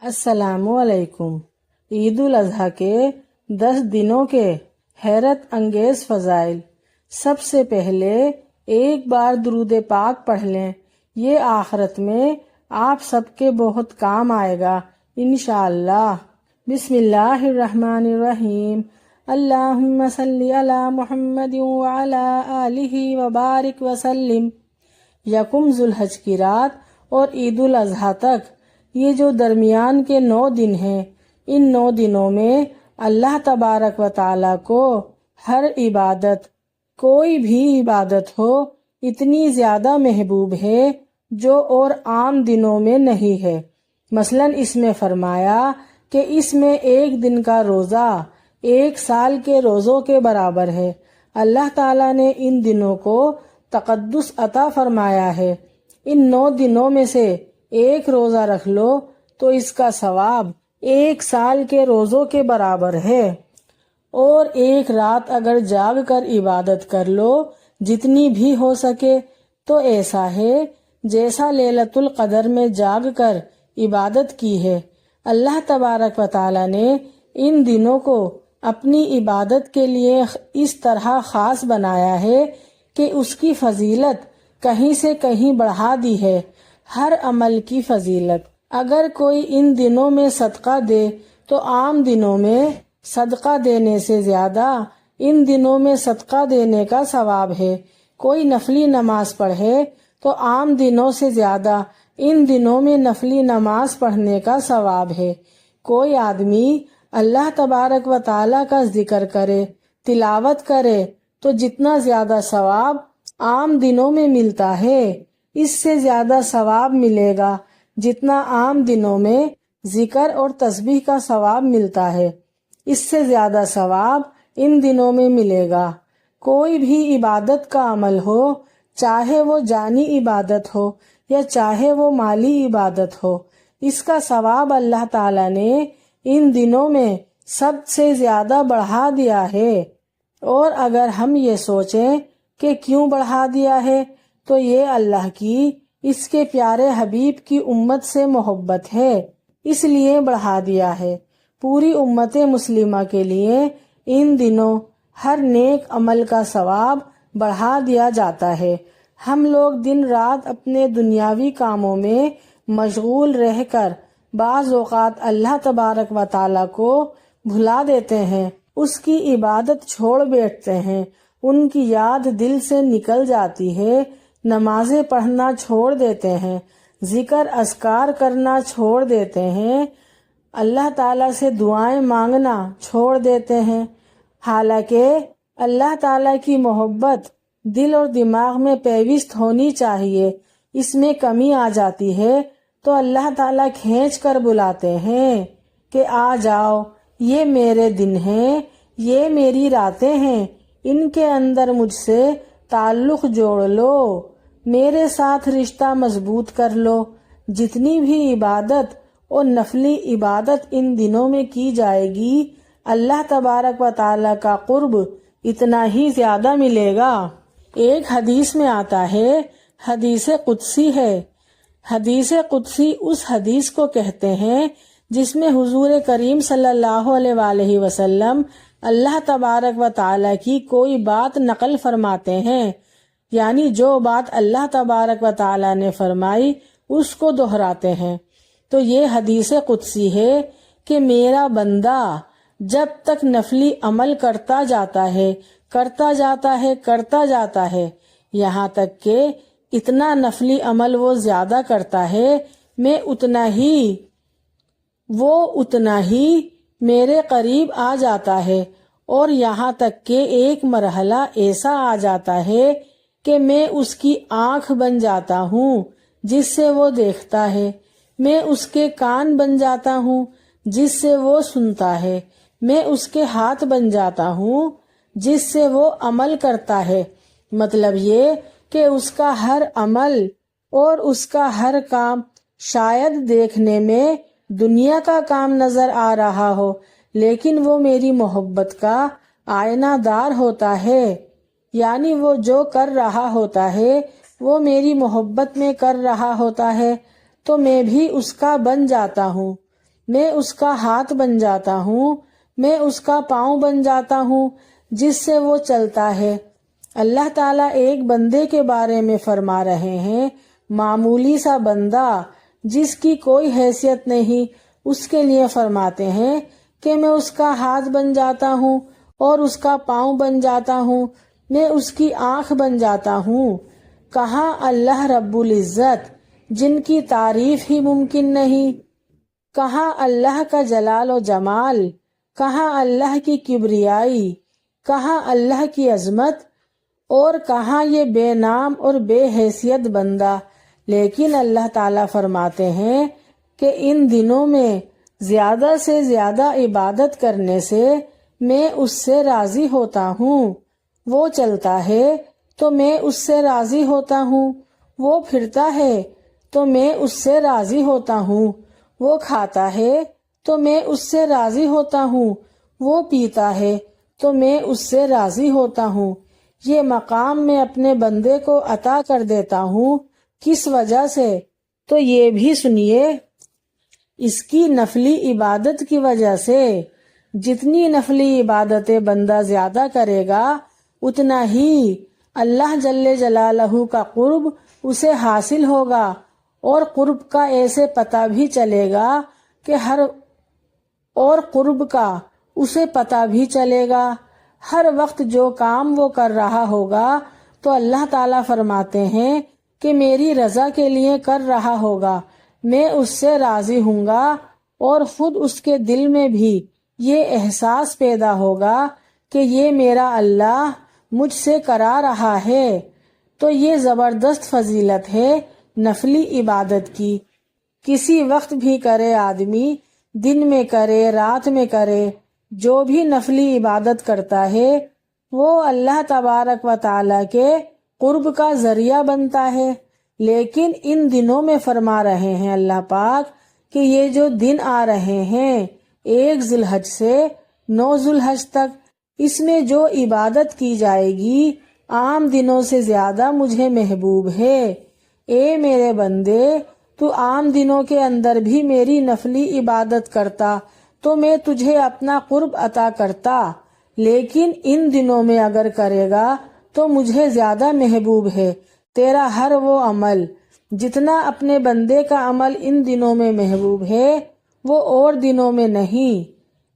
السلام علیکم۔ عید الاضحیٰ کے 10 دنوں کے حیرت انگیز فضائل۔ سب سے پہلے ایک بار درود پاک پڑھ لیں، یہ آخرت میں آپ سب کے بہت کام آئے گا انشاءاللہ۔ بسم اللہ الرحمن الرحیم۔ اللہم صلی علی محمد وعلی آلہ وبارک وسلم۔ یکم ذوالحج کی رات اور عید الاضحیٰ تک یہ جو درمیان کے 9 دن ہیں، ان 9 دنوں میں اللہ تبارک و تعالیٰ کو ہر عبادت، کوئی بھی عبادت ہو، اتنی زیادہ محبوب ہے جو اور عام دنوں میں نہیں ہے۔ مثلاً اس میں فرمایا کہ اس میں ایک دن کا روزہ 1 سال کے روزوں کے برابر ہے۔ اللہ تعالیٰ نے ان دنوں کو تقدس عطا فرمایا ہے۔ ان 9 دنوں میں سے ایک روزہ رکھ لو تو اس کا ثواب 1 سال کے روزوں کے برابر ہے، اور ایک رات اگر جاگ کر عبادت کر لو جتنی بھی ہو سکے تو ایسا ہے جیسا لیلۃ القدر میں جاگ کر عبادت کی ہے۔ اللہ تبارک و تعالی نے ان دنوں کو اپنی عبادت کے لیے اس طرح خاص بنایا ہے کہ اس کی فضیلت کہیں سے کہیں بڑھا دی ہے۔ ہر عمل کی فضیلت، اگر کوئی ان دنوں میں صدقہ دے تو عام دنوں میں صدقہ دینے سے زیادہ ان دنوں میں صدقہ دینے کا ثواب ہے۔ کوئی نفلی نماز پڑھے تو عام دنوں سے زیادہ ان دنوں میں نفلی نماز پڑھنے کا ثواب ہے۔ کوئی آدمی اللہ تبارک و تعالیٰ کا ذکر کرے، تلاوت کرے تو جتنا زیادہ ثواب عام دنوں میں ملتا ہے، اس سے زیادہ ثواب ملے گا جتنا عام دنوں میں ذکر اور تسبیح کا ثواب ملتا ہے، اس سے زیادہ ثواب ان دنوں میں ملے گا۔ کوئی بھی عبادت کا عمل ہو، چاہے وہ جانی عبادت ہو یا چاہے وہ مالی عبادت ہو، اس کا ثواب اللہ تعالیٰ نے ان دنوں میں سب سے زیادہ بڑھا دیا ہے۔ اور اگر ہم یہ سوچیں کہ کیوں بڑھا دیا ہے تو یہ اللہ کی، اس کے پیارے حبیب کی امت سے محبت ہے، اس لیے بڑھا دیا ہے۔ پوری امت مسلمہ کے لیے ان دنوں ہر نیک عمل کا ثواب بڑھا دیا جاتا ہے۔ ہم لوگ دن رات اپنے دنیاوی کاموں میں مشغول رہ کر بعض اوقات اللہ تبارک و تعالیٰ کو بھلا دیتے ہیں، اس کی عبادت چھوڑ بیٹھتے ہیں، ان کی یاد دل سے نکل جاتی ہے، نمازیں پڑھنا چھوڑ دیتے ہیں، ذکر اذکار کرنا چھوڑ دیتے ہیں، اللہ تعالیٰ سے دعائیں مانگنا چھوڑ دیتے ہیں۔ حالانکہ اللہ تعالیٰ کی محبت دل اور دماغ میں پیوست ہونی چاہیے، اس میں کمی آ جاتی ہے تو اللہ تعالیٰ کھینچ کر بلاتے ہیں کہ آ جاؤ، یہ میرے دن ہیں، یہ میری راتیں ہیں، ان کے اندر مجھ سے تعلق جوڑ لو، میرے ساتھ رشتہ مضبوط کر لو۔ جتنی بھی عبادت اور نفلی عبادت ان دنوں میں کی جائے گی، اللہ تبارک و تعالیٰ کا قرب اتنا ہی زیادہ ملے گا۔ ایک حدیث میں آتا ہے، حدیث قدسی ہے۔ حدیث قدسی اس حدیث کو کہتے ہیں جس میں حضور کریم صلی اللہ علیہ وآلہ وسلم اللہ تبارک و تعالیٰ کی کوئی بات نقل فرماتے ہیں، یعنی جو بات اللہ تبارک و تعالیٰ نے فرمائی اس کو دہراتے ہیں۔ تو یہ حدیث قدسی ہے کہ میرا بندہ جب تک نفلی عمل کرتا جاتا ہے، کرتا جاتا ہے، کرتا جاتا ہے، یہاں تک کہ اتنا نفلی عمل وہ زیادہ کرتا ہے، وہ اتنا ہی میرے قریب آ جاتا ہے، اور یہاں تک کہ ایک مرحلہ ایسا آ جاتا ہے کہ میں اس کی آنکھ بن جاتا ہوں جس سے وہ دیکھتا ہے، میں اس کے کان بن جاتا ہوں جس سے وہ سنتا ہے، میں اس کے ہاتھ بن جاتا ہوں جس سے وہ عمل کرتا ہے۔ مطلب یہ کہ اس کا ہر عمل اور اس کا ہر کام شاید دیکھنے میں دنیا کا کام نظر آ رہا ہو، لیکن وہ میری محبت کا آئینہ دار ہوتا ہے، یعنی وہ جو کر رہا ہوتا ہے وہ میری محبت میں کر رہا ہوتا ہے تو میں بھی اس کا بن جاتا ہوں۔ میں اس کا ہاتھ بن جاتا ہوں، میں اس کا پاؤں بن جاتا ہوں جس سے وہ چلتا ہے۔ اللہ تعالیٰ ایک بندے کے بارے میں فرما رہے ہیں، معمولی سا بندہ جس کی کوئی حیثیت نہیں، اس کے لیے فرماتے ہیں کہ میں اس کا ہاتھ بن جاتا ہوں اور اس کا پاؤں بن جاتا ہوں، میں اس کی آنکھ بن جاتا ہوں۔ کہاں اللہ رب العزت جن کی تعریف ہی ممکن نہیں، کہاں اللہ کا جلال و جمال، کہاں اللہ کی کبریائی، کہاں اللہ کی عظمت، اور کہاں یہ بے نام اور بے حیثیت بندہ۔ لیکن اللہ تعالیٰ فرماتے ہیں کہ ان دنوں میں زیادہ سے زیادہ عبادت کرنے سے میں اس سے راضی ہوتا ہوں۔ وہ چلتا ہے تو میں اس سے راضی ہوتا ہوں، وہ پھرتا ہے تو میں اس سے راضی ہوتا ہوں، وہ کھاتا ہے تو میں اس سے راضی ہوتا ہوں، وہ پیتا ہے تو میں اس سے راضی ہوتا ہوں۔ یہ مقام میں اپنے بندے کو عطا کر دیتا ہوں، کس وجہ سے؟ تو یہ بھی سنیے، اس کی نفلی عبادت کی وجہ سے۔ جتنی نفلی عبادتیں بندہ زیادہ کرے گا اتنا ہی اللہ جل جلالہ کا قرب اسے حاصل ہوگا، اور قرب کا ایسے پتہ بھی چلے گا کہ قرب کا اسے پتہ بھی چلے گا ہر وقت جو کام وہ کر رہا ہوگا تو اللہ تعالیٰ فرماتے ہیں کہ میری رضا کے لیے کر رہا ہوگا، میں اس سے راضی ہوں گا، اور خود اس کے دل میں بھی یہ احساس پیدا ہوگا کہ یہ میرا اللہ مجھ سے کرا رہا ہے۔ تو یہ زبردست فضیلت ہے نفلی عبادت کی۔ کسی وقت بھی کرے آدمی، دن میں کرے، رات میں کرے، جو بھی نفلی عبادت کرتا ہے وہ اللہ تبارک و تعالیٰ کے قرب کا ذریعہ بنتا ہے۔ لیکن ان دنوں میں فرما رہے ہیں اللہ پاک کہ یہ جو دن آ رہے ہیں 1 ذی الحج سے 9 ذی الحج تک، اس میں جو عبادت کی جائے گی عام دنوں سے زیادہ مجھے محبوب ہے۔ اے میرے بندے، تو عام دنوں کے اندر بھی میری نفلی عبادت کرتا تو میں تجھے اپنا قرب عطا کرتا، لیکن ان دنوں میں اگر کرے گا تو مجھے زیادہ محبوب ہے تیرا ہر وہ عمل۔ جتنا اپنے بندے کا عمل ان دنوں میں محبوب ہے وہ اور دنوں میں نہیں۔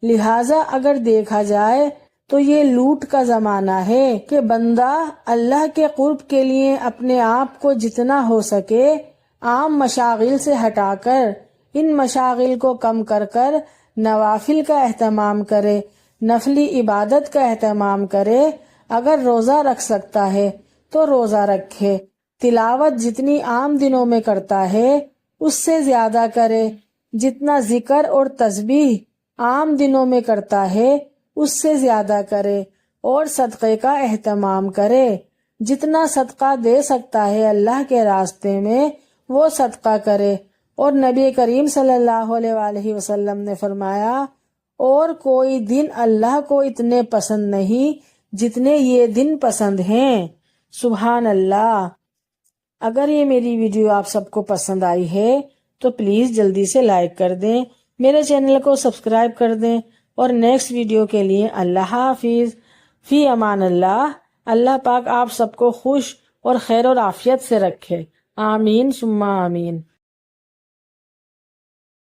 لہٰذا اگر دیکھا جائے تو یہ لوٹ کا زمانہ ہے کہ بندہ اللہ کے قرب کے لیے اپنے آپ کو جتنا ہو سکے عام مشاغل سے ہٹا کر ان مشاغل کو کم کر کر نوافل کا اہتمام کرے، نفلی عبادت کا اہتمام کرے۔ اگر روزہ رکھ سکتا ہے تو روزہ رکھے، تلاوت جتنی عام دنوں میں کرتا ہے اس سے زیادہ کرے، جتنا ذکر اور تسبیح عام دنوں میں کرتا ہے اس سے زیادہ کرے، اور صدقے کا اہتمام کرے۔ جتنا صدقہ دے سکتا ہے اللہ کے راستے میں وہ صدقہ کرے۔ اور نبی کریم صلی اللہ علیہ وآلہ وسلم نے فرمایا، اور کوئی دن اللہ کو اتنے پسند نہیں جتنے یہ دن پسند ہیں۔ سبحان اللہ۔ اگر یہ میری ویڈیو آپ سب کو پسند آئی ہے تو پلیز جلدی سے لائک کر دیں، میرے چینل کو سبسکرائب کر دیں، اور نیکسٹ ویڈیو کے لیے اللہ حافظ، فی امان اللہ۔ اللہ پاک آپ سب کو خوش اور خیر اور عافیت سے رکھے، آمین ثم آمین۔